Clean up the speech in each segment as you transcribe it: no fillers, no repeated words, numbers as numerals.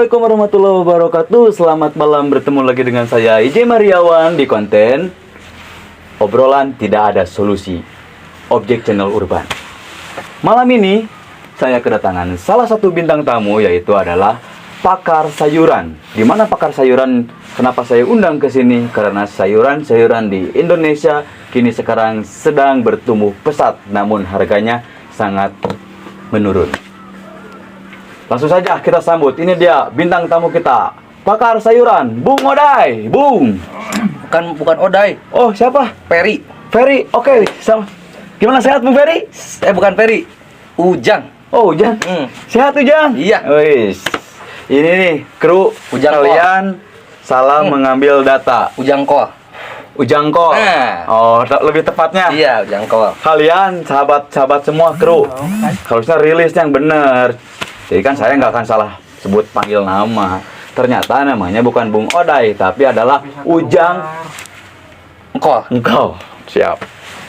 Assalamualaikum warahmatullahi wabarakatuh. Selamat malam, bertemu lagi dengan saya IJ Mariawan di konten Obrolan Tidak Ada Solusi, Objek Channel Urban. Malam ini saya kedatangan salah satu bintang tamu, yaitu adalah pakar sayuran. Dimana pakar sayuran? Kenapa saya undang ke sini? Karena sayuran-sayuran di Indonesia kini sekarang sedang bertumbuh pesat, namun harganya sangat menurun. Langsung saja kita sambut. Ini dia bintang tamu kita, pakar sayuran, Bung Oday. Bung. Bukan Oday. Oh, siapa? Ferry. Ferry. Oke. Gimana, sehat Bung Ferry? Bukan Ferry. Ujang. Oh, Ujang. Sehat Ujang? Iya. Wis. Ini nih kru Ujang kalian salah mengambil data. Ujang Kol. Ujang Kol. Nah. Oh, lebih tepatnya. Iya, Ujang Kol. Kalian sahabat-sahabat semua kru, harusnya rilis yang benar. Jadi kan saya nggak akan salah sebut panggil nama. Ternyata namanya bukan Bung Oday, tapi adalah Ujang Kol. Engkau. Siap.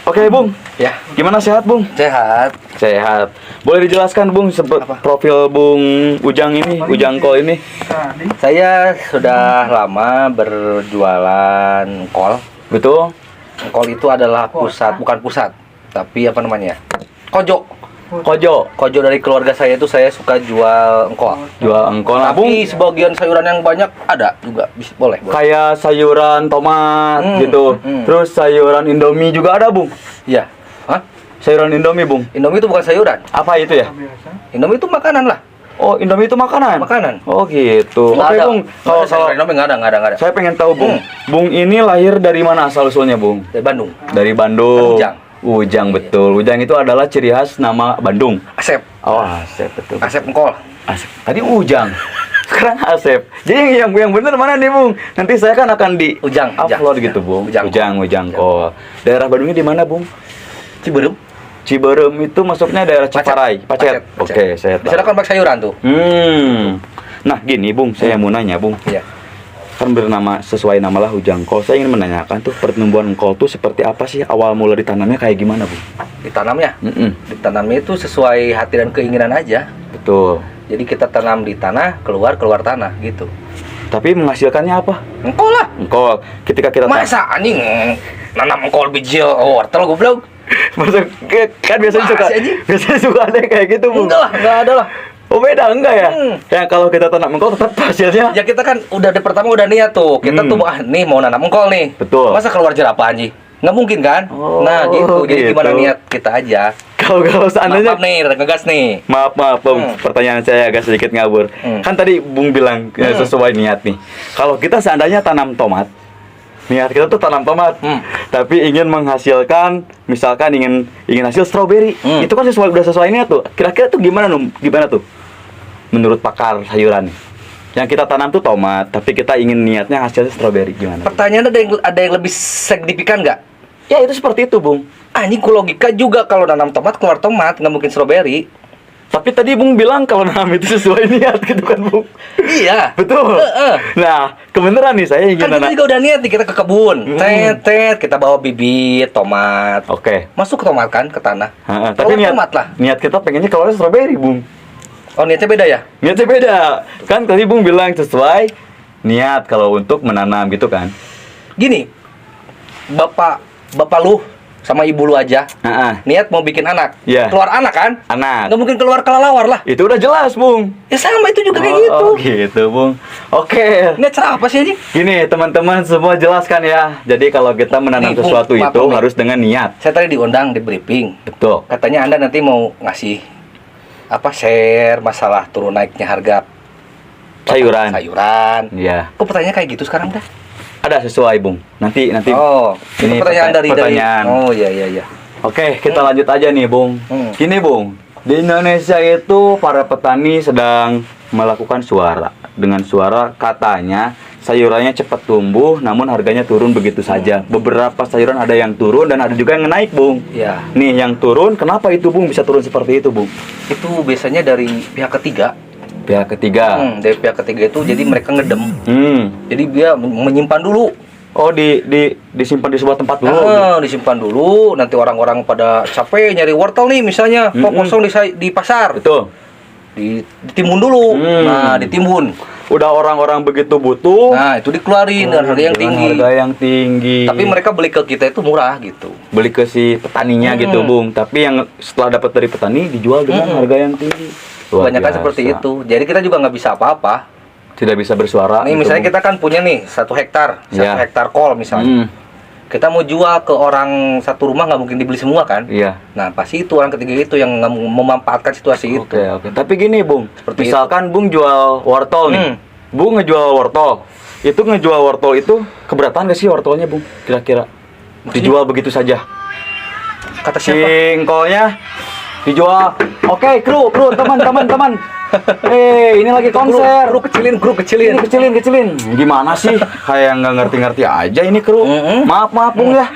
Oke Bung. Ya. Gimana, sehat Bung? Sehat. Sehat. Boleh dijelaskan Bung profil Bung Ujang ini, Ujang Kol ini? Saya sudah lama berjualan kol. Betul? Kol itu adalah bukan pusat, tapi apa namanya? Kojo. Kojo dari keluarga saya itu saya suka jual engkol. Jual engkol. Nah, Bung, Tapi sebagian sayuran yang banyak ada juga, boleh. kayak sayuran tomat gitu. Terus sayuran Indomie juga ada, Bung? Iya. Hah? Sayuran Indomie, Bung. Indomie itu bukan sayuran. Apa itu ya? Indomie itu makanan lah. Oh, Indomie itu makanan? Makanan. Oh, gitu. Nggak Oke, ada. Bung. Nggak ada sayuran Indomie nggak ada. Saya pengen tahu, Bung. Bung ini lahir dari mana asal-usulnya, Bung? Dari Bandung. Dari Bandung. Ujang. Betul. Ujang itu adalah ciri khas nama Bandung. Asep. Oh, Asep, betul. Asep engkol. Asep. Tadi Ujang. Sekarang Asep. Jadi yang benar mana nih, Bung? Nanti saya kan akan di Ujang. upload gitu, Bung. Ujang Kol. Daerah Bandungnya di mana, Bung? Ciberem itu masuknya daerah Ciparai, Pacet. Oke, saya tahu. Di sana kan banyak sayuran tuh. Nah, gini, Bung, saya mau nanya, Bung. Iya. Kan bernama sesuai namalah Ujang Kol. Saya ingin menanyakan tuh pertumbuhan kol tuh seperti apa sih? Awal mula ditanamnya kayak gimana, Bung? Ditanamnya? Ditanamnya itu sesuai hati dan keinginan aja. Betul. Jadi kita tanam di tanah, keluar tanah gitu. Tapi menghasilkannya apa? Engkol lah. Engkol. Ketika kita Masa anjing nanam engkol biji wortel goblok. Masuk kan biasanya suka ada yang kayak gitu, Bung. Enggak ada lah. Oh, beda enggak ya? Ya kalau kita tanam engkol tetap hasilnya. Ya kita kan udah pertama udah niat tuh. Kita tuh nih mau nanam engkol nih. Betul. Masa keluar jerapah anjing? Nggak mungkin kan? Oh, nah gitu. Jadi gitu. gimana niat kita aja. Kalau seandainya Maaf nih, ngegas nih. Maaf, Bung. Pertanyaan saya agak sedikit ngabur. Kan tadi Bung bilang sesuai niat nih. Kalau kita seandainya tanam tomat, niat kita tuh tanam tomat, tapi ingin menghasilkan, misalkan ingin hasil stroberi, itu kan udah sesuai niat tuh. Kira-kira tuh gimana tuh? Menurut pakar sayuran nih, yang kita tanam tuh tomat, tapi kita ingin niatnya hasilnya stroberi, gimana? Pertanyaan ada yang lebih signifikan nggak? Ya itu seperti itu, Bung. Anjing, logika juga kalau nanam tomat keluar tomat, nggak mungkin stroberi. Tapi tadi Bung bilang kalau nanam itu sesuai niat gitu kan, Bung? Iya. Betul. Nah, kebenaran nih saya ingin Kan kita juga udah niat nih, kita ke kebun, kita bawa bibit tomat. Oke. Masuk ke tomat kan, ke tanah. Tapi tomat lah. Niat kita pengennya keluarnya stroberi, Bung. Oh, niatnya beda ya? Niatnya beda. Kan tadi Bung bilang sesuai niat kalau untuk menanam gitu kan. Gini, bapak lu sama ibu lu aja niat mau bikin anak. Keluar anak kan? Anak. Nggak mungkin keluar kelelawar lah. Itu udah jelas, Bung. Ya sama, itu juga kayak gitu. Oh gitu, Bung. Oke. Niat cara apa sih ini? Gini, teman-teman semua jelaskan ya. Jadi kalau kita menanam sesuatu Bung, itu harus dengan niat. Saya tadi diundang di briefing. Betul. Katanya Anda nanti mau ngasih share masalah turun naiknya harga sayuran. Iya. Kok pertanyaannya kayak gitu sekarang dah? Ada sesuai, Bung. Nanti Oh, ini pertanyaan dari pertanyaan. Oh iya. Oke, kita lanjut aja nih, Bung. Gini, Bung. Di Indonesia itu para petani sedang melakukan dengan suara katanya sayurannya cepat tumbuh namun harganya turun begitu saja. Beberapa sayuran ada yang turun dan ada juga yang naik, Bung. Iya. Nih, yang turun kenapa itu, Bung, bisa turun seperti itu, Bung? Itu biasanya dari pihak ketiga. Dari pihak ketiga itu jadi mereka ngedem. Jadi dia menyimpan dulu. Oh, disimpan di sebuah tempat dulu. Disimpan dulu, nanti orang-orang pada capek nyari wortel nih misalnya, kok kosong di pasar. Betul. Ditimbun dulu. Nah, ditimbun. udah orang-orang begitu butuh. Nah, itu dikeluarin dengan harga yang tinggi. Harga yang tinggi. Tapi mereka beli ke kita itu murah gitu. Beli ke si petaninya gitu, Bung. Tapi yang setelah dapat dari petani dijual dengan harga yang tinggi. Luar Kebanyakan biasa. seperti itu. Jadi kita juga nggak bisa apa-apa. Tidak bisa bersuara. Nih gitu, misalnya Bung. kita kan punya nih 1 hektar, 1 Iya. hektar kol misalnya. Kita mau jual ke orang satu rumah nggak mungkin dibeli semua kan? Iya. Nah pasti itu orang ketiga itu yang nggak memanfaatkan situasi itu. Oke. Tapi gini, Bung. Seperti Misalkan Bung jual wortel nih. Bung ngejual wortel. Itu ngejual wortel itu keberatan gak sih wortelnya, Bung? Kira-kira. Dijual begitu saja. Kata siapa? Singkolnya dijual. Oke, kru, teman. Ini lagi konser. Kru kecilin. Ini kecilin. Gimana sih? Kayak nggak ngerti-ngerti aja ini kru. Maaf, Bung ya.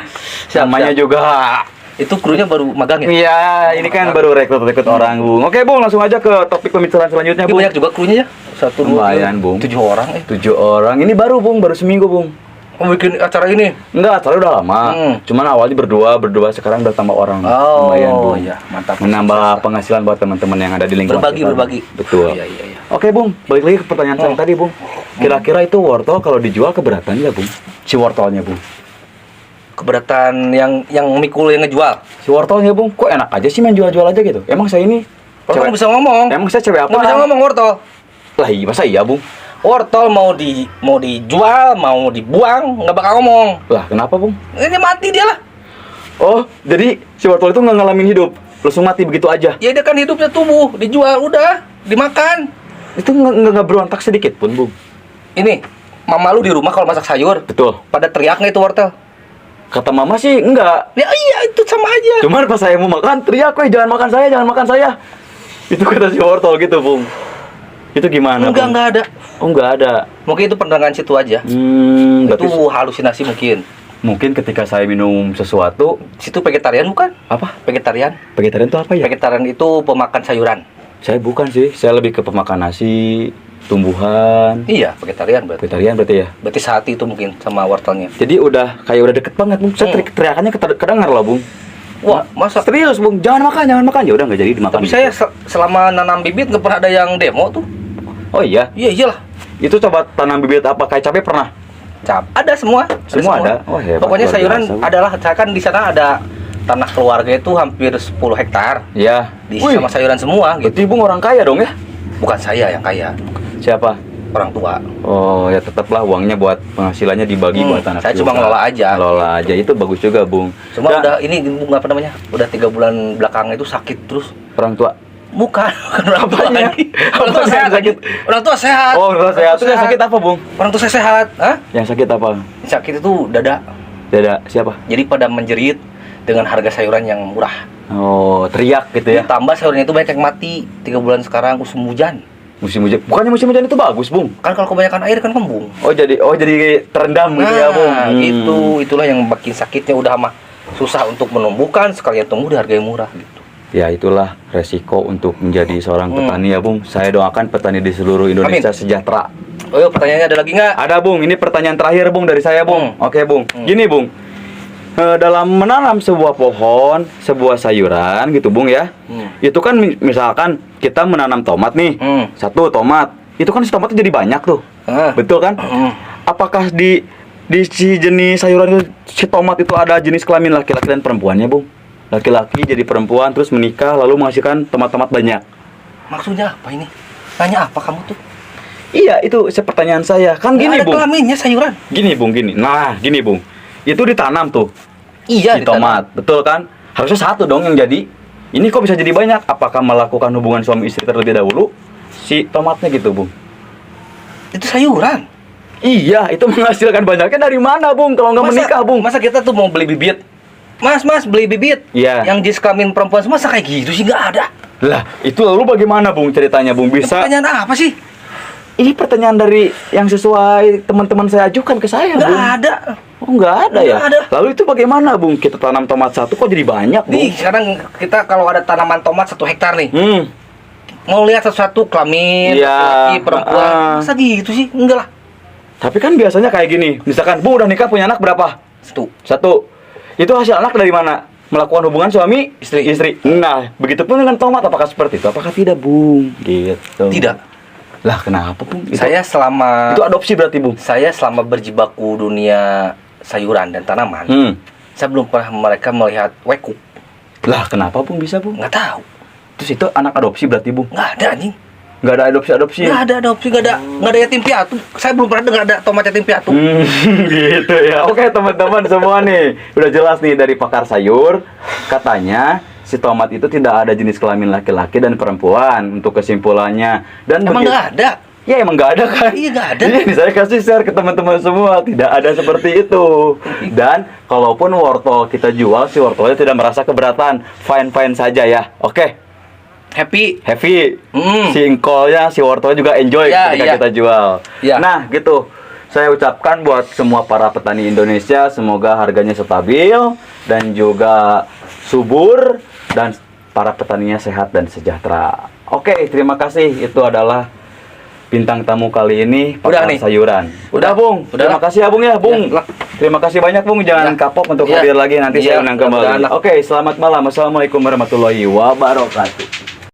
Namanya juga. Itu krunya baru magang ya? Iya, ini kan baru rekrut orang, Bung. Oke, Bung, langsung aja ke topik pembicaraan selanjutnya, Ini Bung. banyak juga krunya ya? 1, 2, Lumayan, Bung. 7 orang 7 orang. Ini baru, Bung, baru seminggu, Bung. Oh bikin acara ini? Enggak, acaranya udah lama. Cuman awalnya berdua, sekarang udah tambah orang. Lumayan, Bung. Iya, mantap. Menambah penghasilan buat teman-teman yang ada di lingkungan. Berbagi. Betul. Iya. Oke, Bung, balik lagi ke pertanyaan saya tadi, Bung. Kira-kira itu wortel kalau dijual keberatan nggak, Bung? Si wortelnya, Bung. Keberatan yang mikul yang ngejual. Si wortelnya, Bung, kok enak aja sih main jual-jual aja gitu? Emang saya ini Orang bisa ngomong. Emang saya cewek apa? Nggak bisa ngomong wortel. Lah, iya, masa iya, Bung? Wortel mau dijual, mau dibuang, nggak bakal ngomong. Lah, kenapa, Bung? Ini mati dia lah. Oh, jadi si wortel itu nggak ngalamin hidup, langsung mati begitu aja. Ya dia kan hidupnya tumbuh, dijual udah, dimakan. Itu nggak berontak sedikit pun, Bung. Ini, mama lu di rumah kalau masak sayur, Betul. pada teriak nggak itu wortel? Kata mama sih enggak. Ya iya, itu sama aja. Cuman pas saya mau makan, teriak, jangan makan saya. Itu kata si wortel gitu, Bung. Itu gimana, Bung? Enggak ada. Oh, enggak ada. Mungkin itu pandangan situ aja. Berarti Itu halusinasi mungkin. mungkin ketika saya minum sesuatu, Situ vegetarian bukan? apa? Vegetarian. Vegetarian itu apa ya? Vegetarian itu pemakan sayuran. Saya bukan sih, saya lebih ke pemakan nasi, tumbuhan. Iya, vegetarian berarti. Vegetarian berarti ya. Berarti sehati itu mungkin sama wortelnya. Jadi udah deket banget, Bung. Saya teriakannya kedengar loh, Bung. Wah, masa? Serius, Bung. Jangan makan. Ya udah nggak jadi dimakan. Tapi saya selama nanam bibit nggak pernah ada yang demo tuh. Oh iya. Iya iyalah. Itu coba tanam bibit apa kayak cabai pernah? Ada semua. Semua ada? Oh, hebat, Pokoknya luar sayuran biasa, Bu. adalah. Saya kan di sana ada tanah keluarga itu hampir 10 hektar. Iya. Diisi sama sayuran semua gitu. Berarti Bung orang kaya dong ya? Bukan saya yang kaya, Siapa? orang tua. Oh ya tetaplah uangnya buat penghasilannya dibagi buat anak. Saya cuma ngelola aja. Ngelola aja itu bagus juga, Bung. Cuma Dan udah ini Bung, apa namanya? Udah 3 bulan belakang itu sakit terus. orang tua. Bukan orang tua Apanya? lagi. Orang tua Apanya sehat. yang sakit? Orang tua sehat. Oh, orang tua sehat. Itu yang sakit apa, Bung? Orang tua saya sehat. Hah? Yang sakit apa? Yang sakit itu dada. Dada siapa? Jadi pada menjerit dengan harga sayuran yang murah. Oh, teriak gitu ya. Ditambah sayurannya itu banyak yang mati. 3 bulan sekarang musim hujan. Musim hujan. Bukannya musim hujan itu bagus, Bung? Kan kalau kebanyakan air kan kembung. Oh, jadi terendam gitu ya, Bung. Itulah yang bikin sakitnya udah mah susah untuk menumbuhkan, sekalian tumbuh di harga yang murah gitu. Ya itulah resiko untuk menjadi seorang petani ya, Bung. Saya doakan petani di seluruh Indonesia sejahtera. Oh, yuk, pertanyaannya ada lagi nggak? Ada, Bung. Ini pertanyaan terakhir, Bung, dari saya, Bung. Oke, Bung. Gini, Bung. Dalam menanam sebuah pohon, sebuah sayuran gitu, Bung ya. Itu kan misalkan kita menanam tomat nih. Satu tomat. Itu kan si tomatnya jadi banyak tuh. Betul kan? Apakah di si jenis sayuran itu, si tomat itu ada jenis kelamin laki-laki dan perempuannya, Bung? Laki-laki jadi perempuan terus menikah lalu menghasilkan tomat-tomat banyak. Maksudnya apa ini? Tanya apa kamu tuh? Iya, itu pertanyaan saya. Kan gini, ada Bung. kelaminnya sayuran. Gini, Bung, gini. Nah, gini, Bung. Itu ditanam tuh. Iya, Di tomat, betul kan? Harusnya satu dong yang jadi. Ini kok bisa jadi banyak? Apakah melakukan hubungan suami istri terlebih dahulu? Si tomatnya gitu, Bung. Itu sayuran. Iya, itu menghasilkan banyaknya dari mana, Bung? Kalau nggak menikah, Bung. Masa kita tuh mau beli bibit? Mas, beli bibit. Iya. Yang jenis kelamin perempuan semua masa kayak gitu sih, nggak ada. Lah, itu lalu bagaimana, Bung, ceritanya, Bung? Bisa? Pertanyaan apa sih? Ini pertanyaan dari yang sesuai teman-teman saya ajukan ke saya, Nggak Bung. ada. Oh, nggak ada ya? Nggak ada. Lalu itu bagaimana, Bung? Kita tanam tomat satu kok jadi banyak, Bung? Nih, sekarang kita kalau ada tanaman tomat 1 hektar nih, mau lihat satu-satu kelamin, Iya. laki, perempuan, masa gitu sih? Enggak lah. Tapi kan biasanya kayak gini. Misalkan, Bung udah nikah punya anak berapa? Satu. Itu hasil anak dari mana? Melakukan hubungan suami istri. Nah, begitupun dengan tomat, apakah seperti itu? Apakah tidak, Bung? Gitu. Tidak. Lah kenapa Bung? Saya selama Itu adopsi berarti Bung? saya selama berjibaku dunia sayuran dan tanaman, saya belum pernah mereka melihat wekuk. Lah kenapa Bung bisa Bung? Nggak tahu. Terus itu anak adopsi berarti Bung? Nggak ada anjing. Nggak ada adopsi-adopsi? Nggak ada adopsi, nggak ada yatim piatu. Saya belum pernah dengar ada tomat yatim piatu. Gitu ya. Oke teman-teman semua nih, udah jelas nih dari pakar sayur, katanya si tomat itu tidak ada jenis kelamin laki-laki dan perempuan untuk kesimpulannya. Dan Emang nggak ada? Ya emang nggak ada kan? Iya nggak ada. Ini saya kasih share ke teman-teman semua, tidak ada seperti itu. Dan kalaupun wortel kita jual, si wortelnya tidak merasa keberatan, fine-fine saja ya. Oke, Happy. happy. Mm. Si engkolnya, si wortelnya juga enjoy Ya, ketika ya. kita jual. Ya. Nah, gitu. Saya ucapkan buat semua para petani Indonesia, semoga harganya stabil dan juga subur dan para petaninya sehat dan sejahtera. Oke, terima kasih. Itu adalah bintang tamu kali ini, Udah pakar nih. sayuran. Udah, Bung. Udah Terima lah. kasih ya, Bung ya, Bung. Ya, lah. Terima kasih banyak, Bung. Jangan Ya. kapok untuk Ya. hadir lagi, nanti Ya, saya undang kembali. mudah-mudahan lah. Oke, selamat malam. Assalamualaikum warahmatullahi wabarakatuh.